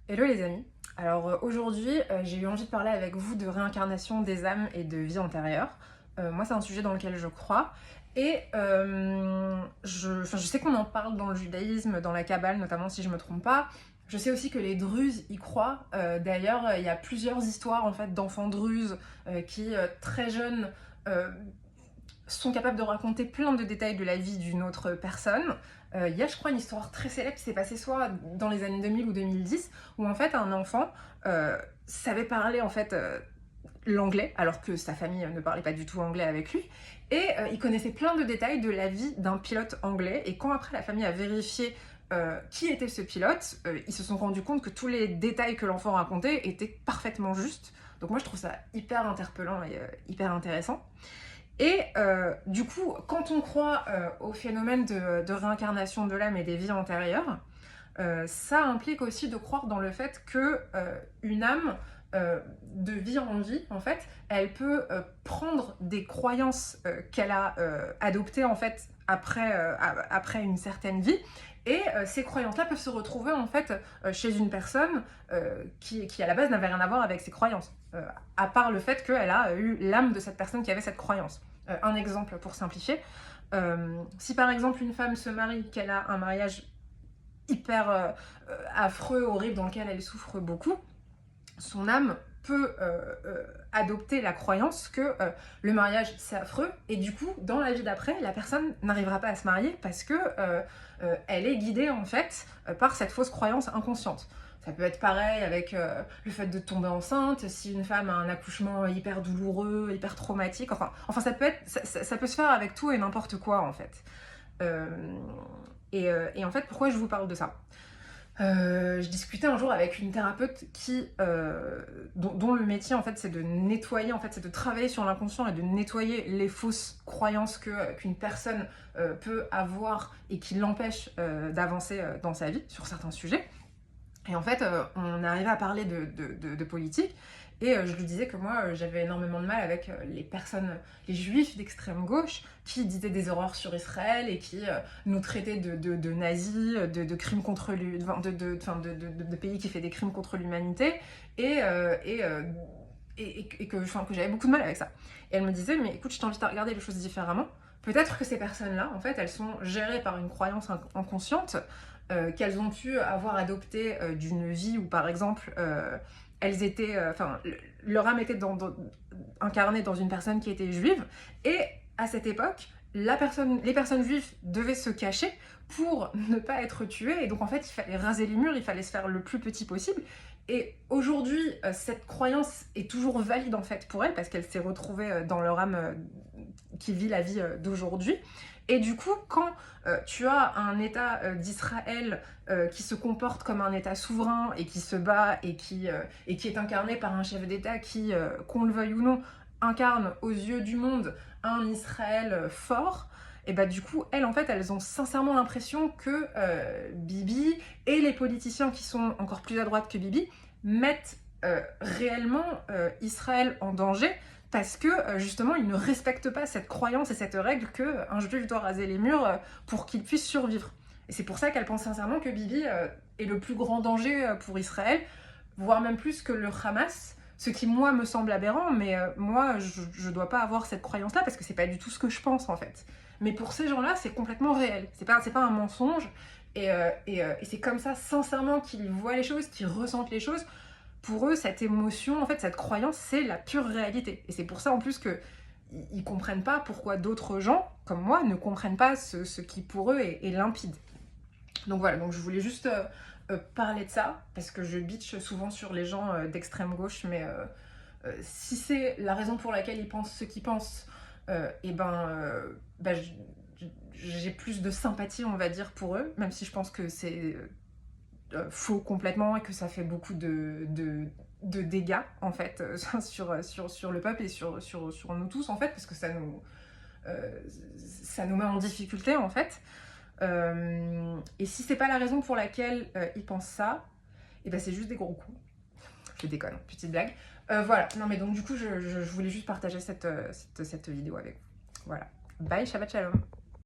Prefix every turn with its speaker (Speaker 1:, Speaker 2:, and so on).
Speaker 1: Hello les amis. Alors aujourd'hui, j'ai eu envie de parler avec vous de réincarnation des âmes et de vie antérieure. Moi, c'est un sujet dans lequel je crois. Et je sais qu'on en parle dans le judaïsme, dans la Kabbale notamment, si je me trompe pas. Je sais aussi que les Druzes y croient. D'ailleurs, il y a plusieurs histoires en fait d'enfants Druzes qui, très jeunes, euh, sont capables de raconter plein de détails de la vie d'une autre personne. Il y a, je crois, une histoire très célèbre qui s'est passée soit dans les années 2000 ou 2010, où en fait un enfant savait parler en fait l'anglais, alors que sa famille ne parlait pas du tout anglais avec lui, et il connaissait plein de détails de la vie d'un pilote anglais, et quand après la famille a vérifié qui était ce pilote, ils se sont rendus compte que tous les détails que l'enfant racontait étaient parfaitement justes. Donc moi je trouve ça hyper interpellant et hyper intéressant. Et du coup, quand on croit au phénomène de réincarnation de l'âme et des vies antérieures, ça implique aussi de croire dans le fait que une âme, de vie en vie, en fait, elle peut prendre des croyances qu'elle a adoptées en fait après une certaine vie. Et ces croyances-là peuvent se retrouver en fait chez une personne qui à la base n'avait rien à voir avec ses croyances, à part le fait qu'elle a eu l'âme de cette personne qui avait cette croyance. Un exemple pour simplifier, si par exemple une femme se marie, qu'elle a un mariage hyper affreux, horrible, dans lequel elle souffre beaucoup, son âme peut adopter la croyance que le mariage c'est affreux, et du coup dans la vie d'après la personne n'arrivera pas à se marier parce que elle est guidée en fait par cette fausse croyance inconsciente. Ça peut être pareil avec le fait de tomber enceinte, si une femme a un accouchement hyper douloureux, hyper traumatique, enfin ça peut se faire avec tout et n'importe quoi en fait. Euh, et en fait, pourquoi je vous parle de ça? Je discutais un jour avec une thérapeute dont le métier en fait c'est de nettoyer, en fait c'est de travailler sur l'inconscient et de nettoyer les fausses croyances qu'une personne peut avoir et qui l'empêchent d'avancer dans sa vie sur certains sujets. Et en fait, on arrivait à parler de politique, et je lui disais que moi, j'avais énormément de mal avec les personnes, les juifs d'extrême gauche, qui disaient des horreurs sur Israël et qui nous traitaient de nazis, de crimes contre de pays qui fait des crimes contre l'humanité, et, euh, et, euh, que j'avais beaucoup de mal avec ça. Et elle me disait, mais écoute, je t'invite à regarder les choses différemment. Peut-être que ces personnes-là, en fait, elles sont gérées par une croyance inconsciente qu'elles ont pu avoir adopté d'une vie où, par exemple, elles étaient, leur âme était incarnée dans une personne qui était juive, et à cette époque, les personnes juives devaient se cacher pour ne pas être tuées, et donc en fait, il fallait raser les murs, il fallait se faire le plus petit possible. Et aujourd'hui, cette croyance est toujours valide en fait pour elles, parce qu'elle s'est retrouvée dans leur âme qui vit la vie d'aujourd'hui. Et du coup, quand tu as un État d'Israël qui se comporte comme un État souverain et qui se bat et qui est incarné par un chef d'État qui, qu'on le veuille ou non, incarne aux yeux du monde un Israël fort, et bah du coup, elles, en fait, elles ont sincèrement l'impression que Bibi et les politiciens qui sont encore plus à droite que Bibi mettent réellement Israël en danger, parce que justement ils ne respectent pas cette croyance et cette règle qu'un juif doit raser les murs pour qu'il puisse survivre. Et c'est pour ça qu'elle pense sincèrement que Bibi est le plus grand danger pour Israël, voire même plus que le Hamas, ce qui moi me semble aberrant, mais moi je dois pas avoir cette croyance-là parce que c'est pas du tout ce que je pense en fait. Mais pour ces gens-là, c'est complètement réel, c'est pas un mensonge, et c'est comme ça sincèrement qu'ils voient les choses, qu'ils ressentent les choses. Pour eux, cette émotion, en fait, cette croyance, c'est la pure réalité. Et c'est pour ça, en plus, que ils comprennent pas pourquoi d'autres gens, comme moi, ne comprennent pas ce qui, pour eux, est limpide. Donc voilà, donc je voulais juste parler de ça, parce que je bitch souvent sur les gens d'extrême gauche, mais si c'est la raison pour laquelle ils pensent ce qu'ils pensent, et j'ai plus de sympathie, on va dire, pour eux, même si je pense que c'est faux complètement et que ça fait beaucoup de dégâts en fait sur le peuple et sur nous tous en fait, parce que ça nous met en difficulté en fait. Et si c'est pas la raison pour laquelle ils pensent ça, et ben c'est juste des gros coups. Je déconne, petite blague. Voilà, non mais donc du coup je voulais juste partager cette vidéo avec vous. Voilà. Bye, Shabbat Shalom.